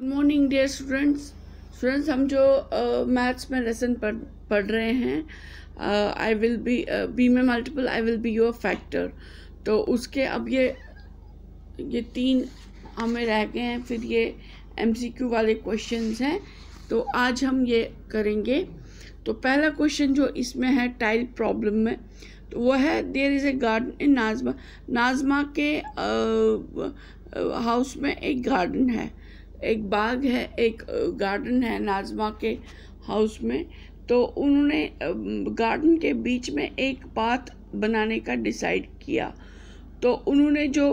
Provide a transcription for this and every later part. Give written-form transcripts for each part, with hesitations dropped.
Morning dear students हम जो maths में लेसन पढ़ रहे हैं आई विल बी में multiple I will be your factor. तो उसके अब ये 3 हमें रह गए हैं, फिर ये MCQ वाले क्वेश्चंस हैं, तो आज हम ये करेंगे। तो पहला क्वेश्चन जो इसमें है टाइल प्रॉब्लम में, तो वो है there is a garden in Nazma के हाउस में एक गार्डन है, एक बाग है, एक गार्डन है नाज़मा के हाउस में। तो उन्होंने गार्डन के बीच में एक पाथ बनाने का डिसाइड किया। तो उन्होंने जो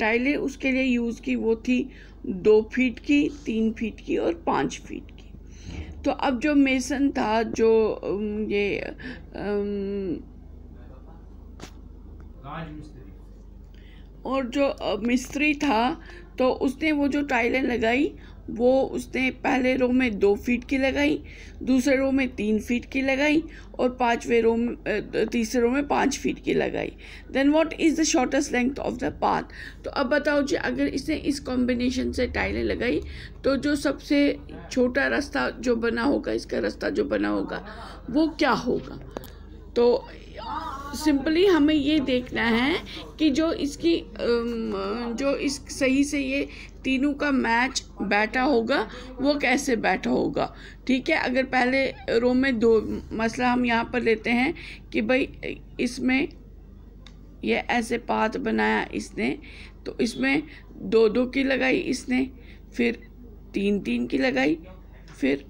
टाइलें उसके लिए यूज़ की वो थी 2 फीट की, 3 फीट की और 5 फीट की। तो अब जो मेसन था, जो ये और जो मिस्त्री था, तो उसने वो जो टाइलें लगाई वो उसने पहले रो में 2 फीट की लगाई, दूसरे रो में 3 फीट की लगाई और तीसरे रो में 5 फीट की लगाई। Then what is the shortest length of the path. तो अब बताओ जी, अगर इसने इस कॉम्बिनेशन से टाइलें लगाई तो जो सबसे छोटा रास्ता जो बना होगा, इसका रास्ता जो बना होगा वो क्या होगा। तो सिंपली हमें ये देखना है कि जो इसकी जो इस सही से ये तीनों का मैच बैठा होगा वो कैसे बैठा होगा। ठीक है, अगर पहले रो में 2 मसला हम यहाँ पर लेते हैं कि भाई इसमें ये ऐसे पाथ बनाया इसने, तो इसमें 2-2 की लगाई इसने, फिर 3-3 की लगाई, फिर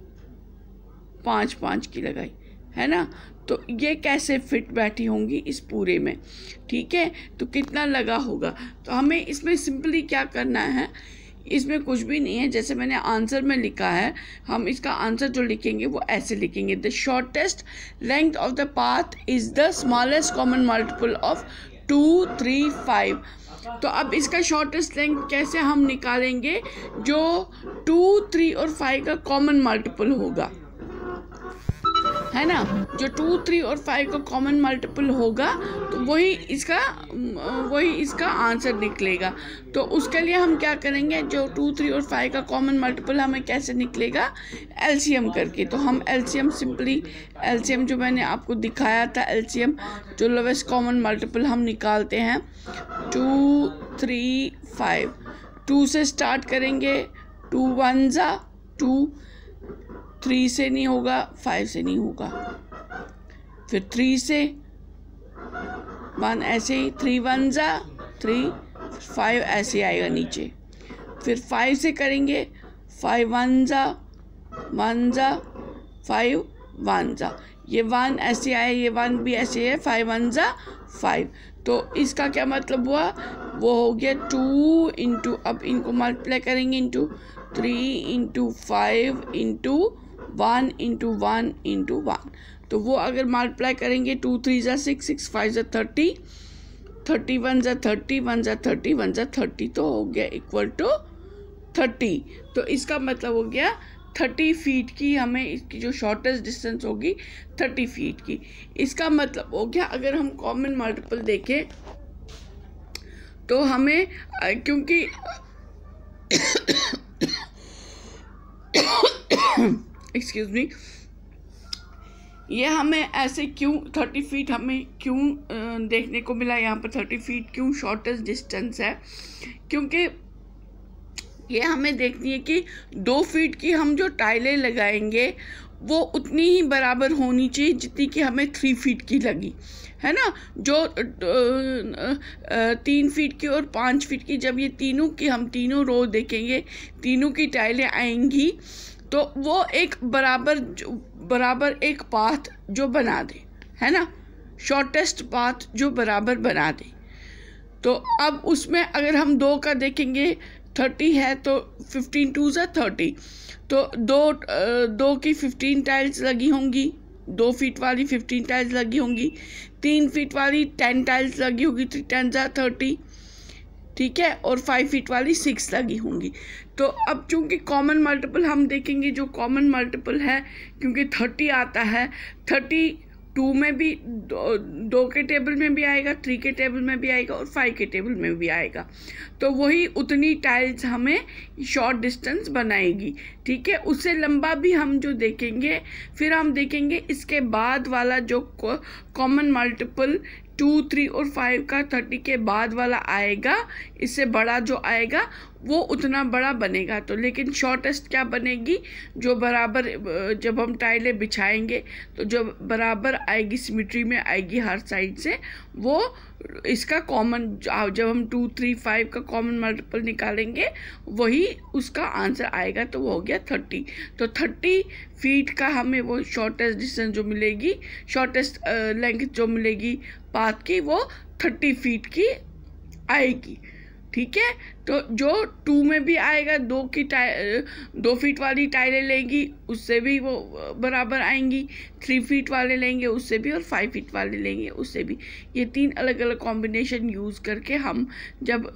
5-5 की लगाई, है ना। तो ये कैसे फिट बैठी होंगी इस पूरे में। ठीक है, तो कितना लगा होगा। तो हमें इसमें सिंपली क्या करना है, इसमें कुछ भी नहीं है, जैसे मैंने आंसर में लिखा है, हम इसका आंसर जो लिखेंगे वो ऐसे लिखेंगे, the shortest length of the path is the smallest common multiple of 2, 3, 5। तो अब इसका शॉर्टेस्ट लेंथ कैसे हम निकालेंगे, जो 2, 3 और 5 का कॉमन मल्टीपल होगा, है ना। जो 2, 3 और 5 का कॉमन मल्टीपल होगा तो वही इसका आंसर निकलेगा। तो उसके लिए हम क्या करेंगे, जो 2, 3 और 5 का कॉमन मल्टीपल हमें कैसे निकलेगा, LCM करके। तो हम LCM जो मैंने आपको दिखाया था, LCM जो लोवेस्ट कॉमन मल्टीपल हम निकालते हैं 2, 3, 5। 2 से स्टार्ट करेंगे, 2 1 जा 2, 3 से नहीं होगा, 5 से नहीं होगा, फिर 3 से 1 ऐसे ही, 3 1 जा 3, 5 ऐसे आएगा नीचे, फिर 5 से करेंगे, 5 1 जा 1 जा 5 1 जा, ये 1 ऐसे आए, ये 1 भी ऐसे है, 5 1 जा 5। तो इसका क्या मतलब हुआ, वो हो गया 2 इंटू, अब इनको मल्टीप्लाई करेंगे into 3 into 5 into 1 into 1 into 1। तो वो अगर मल्टीप्लाई करेंगे 2 3 जा 6, 6 5 जा 30, 30 1 जा 30, 1 जा 30, 1 जा 30, तो हो गया इक्वल टू 30। तो इसका मतलब हो गया 30 फीट की, हमें इसकी जो शॉर्टेस्ट डिस्टेंस होगी 30 फीट की। इसका मतलब हो गया, अगर हम कॉमन मल्टीपल देखें तो हमें क्योंकि एक्सक्यूज मी, ये हमें ऐसे क्यों 30 फीट हमें क्यों देखने को मिला, यहाँ पर 30 फीट क्यों शॉर्टेस्ट डिस्टेंस है, क्योंकि ये हमें देखनी है कि 2 फीट की हम जो टाइलें लगाएंगे वो उतनी ही बराबर होनी चाहिए जितनी कि हमें 3 फीट की लगी, है ना। जो 3 फीट की और 5 फीट की, जब ये तीनों की हम तीनों रो देखेंगे, तीनों की टाइलें आएंगी, तो वो एक बराबर एक पाथ जो बना दे, है ना, शॉर्टेस्ट पाथ जो बराबर बना दे। तो अब उसमें अगर हम 2 का देखेंगे, 30 है तो 15 2 जा 30, तो 2 की 15 टाइल्स लगी होंगी, 2 फीट वाली 15 टाइल्स लगी होंगी, 3 फीट वाली 10 टाइल्स लगी होगी, 3 10 जा 30, ठीक है, और 5 फीट वाली 6 लगी होंगी। तो अब चूंकि कॉमन मल्टीपल हम देखेंगे, जो कॉमन मल्टीपल है, क्योंकि 30 आता है, 30 2 में भी 2 के टेबल में भी आएगा, 3 के टेबल में भी आएगा और 5 के टेबल में भी आएगा। तो वही उतनी टाइल्स हमें शॉर्ट डिस्टेंस बनाएगी, ठीक है। उससे लंबा भी हम जो देखेंगे, फिर हम देखेंगे इसके बाद वाला जो कॉमन मल्टीपल 2, 3 और 5 का 30 के बाद वाला आएगा, इससे बड़ा जो आएगा वो उतना बड़ा बनेगा। तो लेकिन शॉर्टेस्ट क्या बनेगी, जो बराबर, जब हम टाइलें बिछाएंगे तो जो बराबर आएगी, सिमेट्री में आएगी हर साइड से, वो इसका कॉमन, जब हम 2, 3, 5 का कॉमन मल्टीपल निकालेंगे वही उसका आंसर आएगा। तो वो हो गया 30। तो 30 फीट का हमें वो शॉर्टेस्ट डिस्टेंस जो मिलेगी, शॉर्टेस्ट लेंथ जो मिलेगी पाथ की, वो 30 फीट की आएगी, ठीक है। तो जो 2 में भी आएगा, 2 फीट वाली टाइलें लेंगी उससे भी वो बराबर आएंगी, 3 फीट वाले लेंगे उससे भी, और 5 फीट वाले लेंगे उससे भी। ये 3 अलग अलग कॉम्बिनेशन यूज़ करके हम जब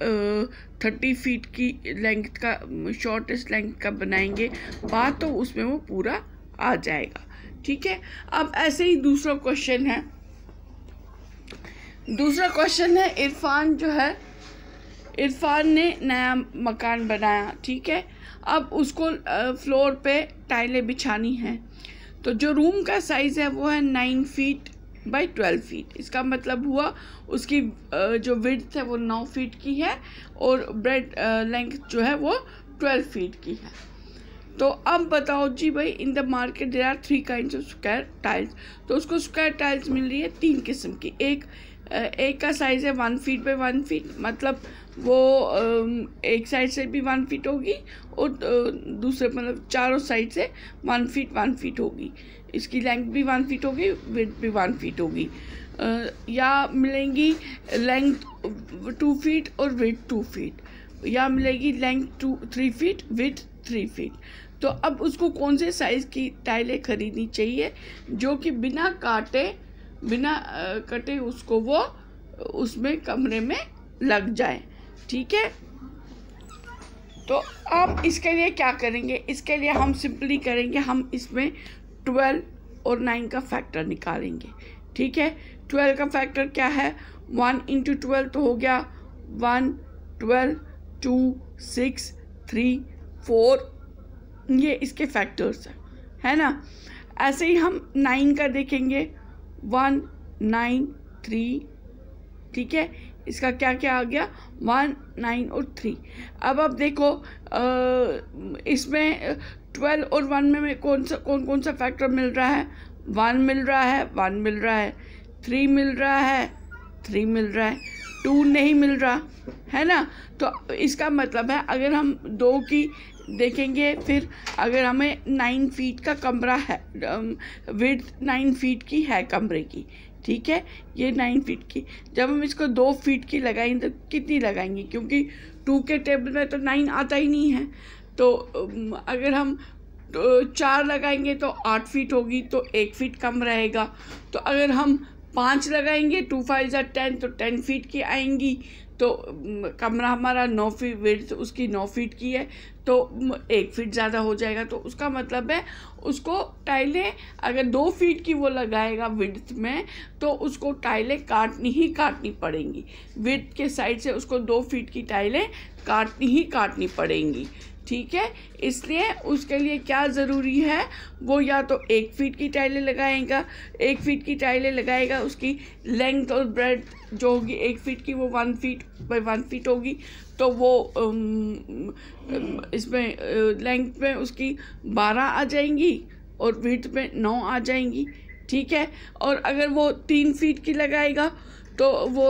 30 फीट की लेंथ का, शॉर्टेस्ट लेंथ का बनाएंगे बात, तो उसमें वो पूरा आ जाएगा, ठीक है। अब ऐसे ही दूसरा क्वेश्चन है। दूसरा क्वेश्चन है, इरफान ने नया मकान बनाया, ठीक है। अब उसको फ्लोर पे टाइलें बिछानी हैं। तो जो रूम का साइज़ है वो है 9 फीट बाई 12 फीट। इसका मतलब हुआ उसकी जो विड्थ है वो 9 फीट की है और ब्रेड लेंथ जो है वो 12 फीट की है। तो अब बताओ जी भाई, in the market there are 3 kinds of square tiles. तो उसको स्क्वायर टाइल्स मिल रही है 3 किस्म की। एक का साइज़ है 1 फीट बाई 1 फीट, मतलब वो एक साइड से भी 1 फीट होगी और दूसरे, मतलब चारों साइड से 1 फीट होगी। इसकी लेंथ भी 1 फीट होगी, विड्थ भी 1 फीट होगी। या मिलेंगी लेंथ 2 फीट और विड्थ 2 फीट, या मिलेगी लेंथ 3 फीट, विड्थ 3 फीट। तो अब उसको कौन से साइज़ की टाइलें खरीदनी चाहिए जो कि बिना कटे उसको वो उसमें कमरे में लग जाए, ठीक है। तो अब इसके लिए क्या करेंगे, इसके लिए हम सिंपली करेंगे, हम इसमें 12 और 9 का फैक्टर निकालेंगे, ठीक है। 12 का फैक्टर क्या है, 1 × 12 तो हो गया 1, 12, 2, 6, 3, 4, ये इसके फैक्टर्स है ना। ऐसे ही हम 9 का देखेंगे, 1, 9, 3, ठीक है। इसका क्या क्या आ गया, 1, 9 और 3। अब आप देखो इसमें 12 और 1 में कौन सा फैक्टर मिल रहा है, 1 मिल रहा है, 1 मिल रहा है, 3 मिल रहा है, 3 मिल रहा है, 2 नहीं मिल रहा है ना। तो इसका मतलब है अगर हम 2 की देखेंगे, फिर अगर हमें 9 फीट का कमरा है, विड्थ 9 फीट की है कमरे की, ठीक है, ये 9 फीट की। जब हम इसको 2 फीट की लगाएंगे तो कितनी लगाएंगे, क्योंकि 2 के टेबल में तो 9 आता ही नहीं है। तो अगर हम 4 लगाएंगे तो 8 फीट होगी, तो 1 फीट कम रहेगा। तो अगर हम 5 लगाएंगे, 2 5 = 10, तो 10 फीट की आएंगी। तो कमरा हमारा 9 फीट, विड्थ उसकी 9 फीट की है, तो 1 फीट ज़्यादा हो जाएगा। तो उसका मतलब है उसको टाइलें अगर 2 फीट की वो लगाएगा विड्थ में, तो उसको टाइलें काटनी पड़ेंगी। विड्थ के साइड से उसको 2 फीट की टाइलें काटनी पड़ेंगी, ठीक है। इसलिए उसके लिए क्या ज़रूरी है, वो या तो 1 फीट की टाइलें लगाएगा, 1 फीट की टाइलें लगाएगा, उसकी लेंथ और ब्रेड्थ जो होगी 1 फीट की वो 1 फीट बाई 1 फीट होगी। तो वो इसमें लेंथ में उसकी 12 आ जाएंगी और विड्थ में 9 आ जाएंगी, ठीक है। और अगर वो 3 फीट की लगाएगा तो वो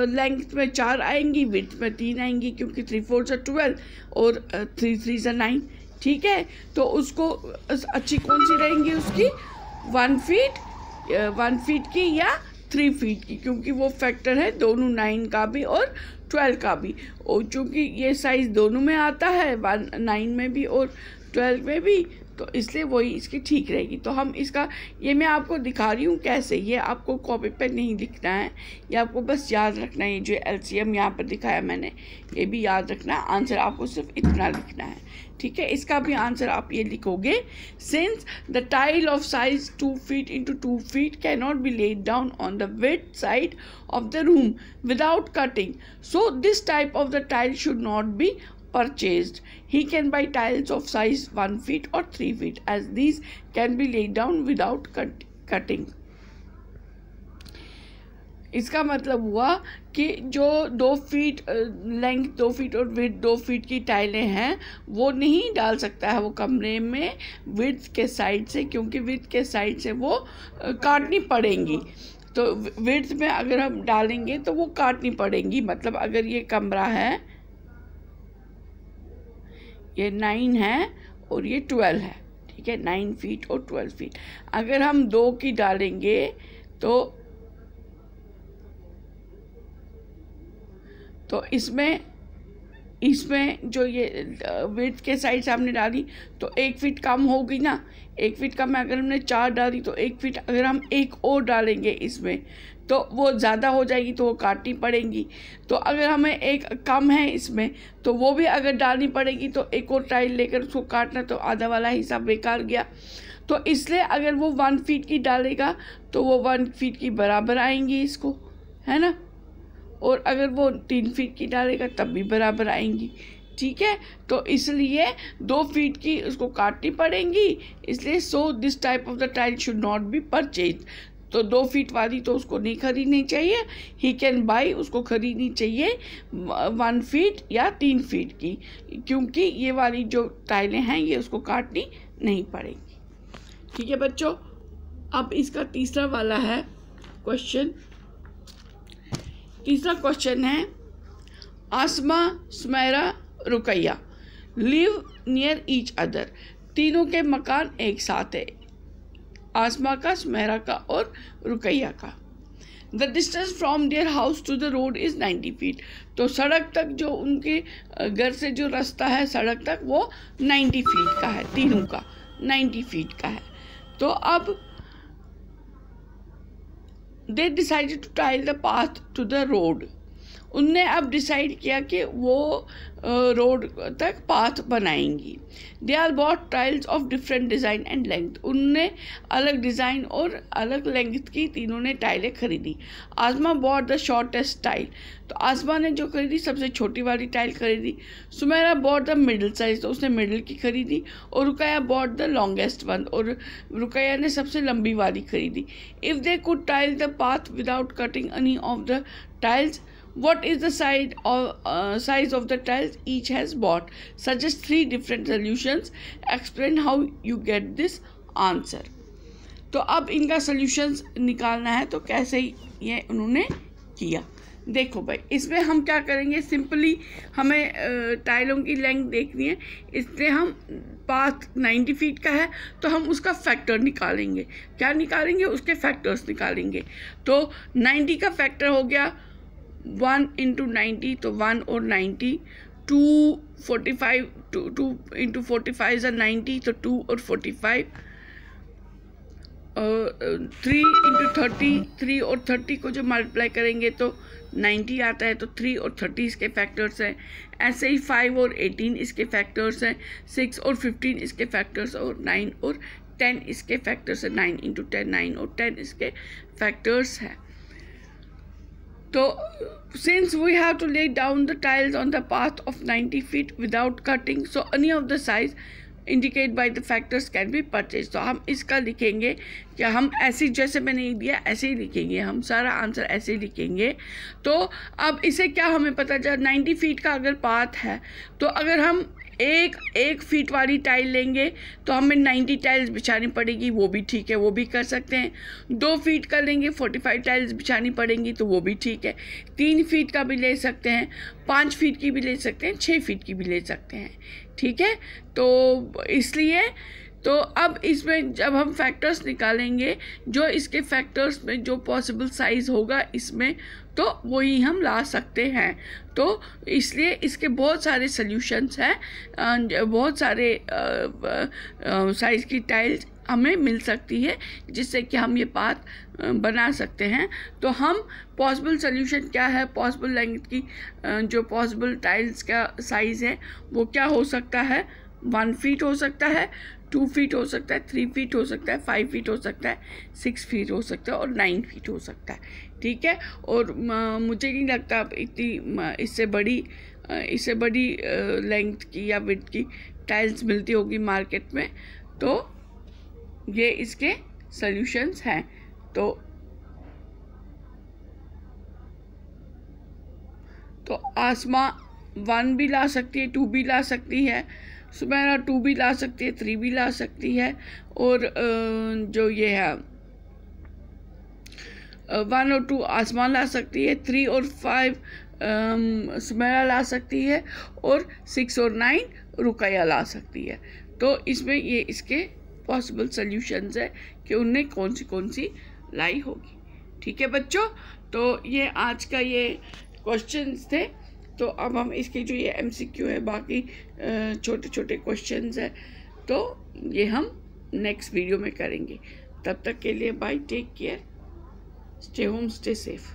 लेंथ में 4 आएंगी, विड्थ में 3 आएंगी, क्योंकि 3 4 = 12 और 3 3 = 9, ठीक है। तो उसको अच्छी कौन सी रहेंगी उसकी, 1 फीट की या 3 फीट की, क्योंकि वो फैक्टर है दोनों 9 का भी और 12 का भी। और चूँकि ये साइज़ दोनों में आता है, 9 में भी और 12 में भी, तो तो इसलिए वही इसकी ठीक रहेगी। तो हम इसका, ये मैं आपको दिखा रही हूँ कैसे, ये आपको कॉपी पे नहीं लिखना है, ये आपको बस याद रखना है। ये जो LCM यहाँ पर दिखाया मैंने, ये भी याद रखना है। आंसर आपको सिर्फ इतना लिखना है, ठीक है। इसका भी आंसर आप ये लिखोगे, since the tile of size 2 feet into 2 feet cannot be laid down on the width side of the room without cutting, so this type of the tile should not be purchased. He can buy tiles of size 1 feet or 3 feet as these can be laid down without cutting. इसका मतलब हुआ कि जो 2 feet length 2 feet और width 2 feet की टाइलें हैं वो नहीं डाल सकता है वो कमरे में विड्थ के साइड से, क्योंकि विड्थ के साइड से वो काटनी पड़ेंगी। तो विड्थ में अगर हम डालेंगे तो वो काटनी पड़ेंगी। मतलब अगर ये कमरा है, ये 9 है और ये 12 है, ठीक है, 9 फीट और 12 फीट। अगर हम 2 की डालेंगे तो इसमें जो ये विड्थ के साइड सामने डाली तो 1 फीट कम होगी ना। 1 फीट कम है, अगर हमने 4 डाली तो 1 फीट अगर हम एक और डालेंगे इसमें तो वो ज़्यादा हो जाएगी, तो वो काटनी पड़ेंगी। तो अगर हमें एक कम है इसमें तो वो भी अगर डालनी पड़ेगी, तो एक और टाइल लेकर उसको काटना, तो आधा वाला हिस्सा बेकार गया। तो इसलिए अगर वो 1 फीट की डालेगा तो वो 1 फीट की बराबर आएंगी इसको, है ना। और अगर वो 3 फीट की डालेगा तब भी बराबर आएंगी, ठीक है। तो इसलिए 2 फीट की उसको काटनी पड़ेंगी, इसलिए so this type of the tile should not be purchase. तो 2 फीट वाली तो उसको नहीं खरीदनी चाहिए, ही कैन बाई, उसको खरीदनी चाहिए 1 फीट या 3 फीट की, क्योंकि ये वाली जो टाइलें हैं ये उसको काटनी नहीं पड़ेंगी, ठीक है बच्चों। अब इसका तीसरा वाला है क्वेश्चन। तीसरा क्वेश्चन है, Asma, Sumera, Ruqaiya live near each other. तीनों के मकान एक साथ है, आसमा का, सुमेरा का और रुकैया का। The distance from their house to the road is 90 feet. तो सड़क तक जो उनके घर से जो रास्ता है सड़क तक वो 90 फीट का है, तीनों का 90 फीट का है। तो अब they decided to tile the path to the road. उनने अब डिसाइड किया कि वो रोड तक पाथ बनाएंगी। They are bought tiles of different design and length. उनने अलग डिज़ाइन और अलग लेंथ की तीनों ने टाइलें खरीदी। आसमा बॉट द शॉर्टेस्ट टाइल। तो आसमा ने जो खरीदी सबसे छोटी वाली टाइल खरीदी। Sumera bought the middle size, तो उसने मिडिल की खरीदी। और Ruqaiya bought the longest one, और रुकैया ने सबसे लंबी वाली खरीदी। If they could tile the path without cutting any of the tiles, what is the size of the tiles each has bought? Suggest 3 different solutions. Explain how you get this answer. तो अब इनका solutions निकालना है, तो कैसे ये उन्होंने किया। देखो भाई, इसमें हम क्या करेंगे, सिंपली हमें टाइलों की लेंथ देखनी है, इसलिए हम पाथ 90 फीट का है तो हम उसका फैक्टर निकालेंगे। क्या निकालेंगे? उसके फैक्टर्स निकालेंगे। तो 90 का फैक्टर हो गया 1 into 90, तो 1 और 90, 2 45, 2 into 45 is 90, तो 2 और 45, 3 into 30, 3 और 30 को जो मल्टीप्लाई करेंगे तो 90 आता है, तो 3 और 30 इसके फैक्टर्स हैं। ऐसे ही 5 और 18 इसके फैक्टर्स हैं, 6 और 15 इसके फैक्टर्स, और 9 और 10 इसके फैक्टर्स हैं। 9 into 10, 9 और 10 इसके फैक्टर्स हैं। तो since we have to lay down the tiles on the path of 90 feet without cutting, so any of the size indicate by the factors can be purchased. तो हम इसका लिखेंगे कि हम ऐसे, जैसे मैंने दिया ऐसे ही लिखेंगे, हम सारा आंसर ऐसे ही लिखेंगे। तो अब इसे क्या हमें पता चला, 90 फीट का अगर पाथ है तो अगर हम एक फीट वाली टाइल लेंगे तो हमें 90 टाइल्स बिछानी पड़ेगी, वो भी ठीक है, वो भी कर सकते हैं। 2 फीट का लेंगे 45 टाइल्स बिछानी पड़ेंगी, तो वो भी ठीक है। 3 फीट का भी ले सकते हैं, 5 फीट की भी ले सकते हैं, 6 फीट की भी ले सकते हैं, ठीक है। तो इसलिए तो अब इसमें जब हम फैक्टर्स निकालेंगे, जो इसके फैक्टर्स में जो पॉसिबल साइज होगा इसमें, तो वही हम ला सकते हैं। तो इसलिए इसके बहुत सारे सॉल्यूशंस हैं, बहुत सारे साइज़ की टाइल्स हमें मिल सकती है जिससे कि हम ये पाथ बना सकते हैं। तो हम पॉसिबल सॉल्यूशन क्या है, पॉसिबल लेंथ की जो पॉसिबल टाइल्स का साइज़ है वो क्या हो सकता है, 1 फीट हो सकता है, 2 फीट हो सकता है, 3 फीट हो सकता है, 5 फीट हो सकता है, 6 फीट हो सकता है और 9 फीट हो सकता है। ठीक है, और मुझे नहीं लगता इतनी इससे बड़ी लेंथ की या विड्थ की टाइल्स मिलती होगी मार्केट में। तो ये इसके सॉल्यूशंस हैं। तो आसमां 1 भी ला सकती है, 2 भी ला सकती है, सुमेरा 2 भी ला सकती है, 3 भी ला सकती है, और जो ये है 1 और 2 आसमान ला सकती है, 3 और 5 सुमेरा ला सकती है, और 6 और 9 रुकैया ला सकती है। तो इसमें ये इसके पॉसिबल सॉल्यूशंस है कि उनने कौन सी लाई होगी। ठीक है बच्चों, तो ये आज का ये क्वेश्चंस थे। तो अब हम इसके जो ये MCQ है, बाकी छोटे छोटे क्वेश्चंस हैं, तो ये हम नेक्स्ट वीडियो में करेंगे। तब तक के लिए bye, take care, stay home, stay safe.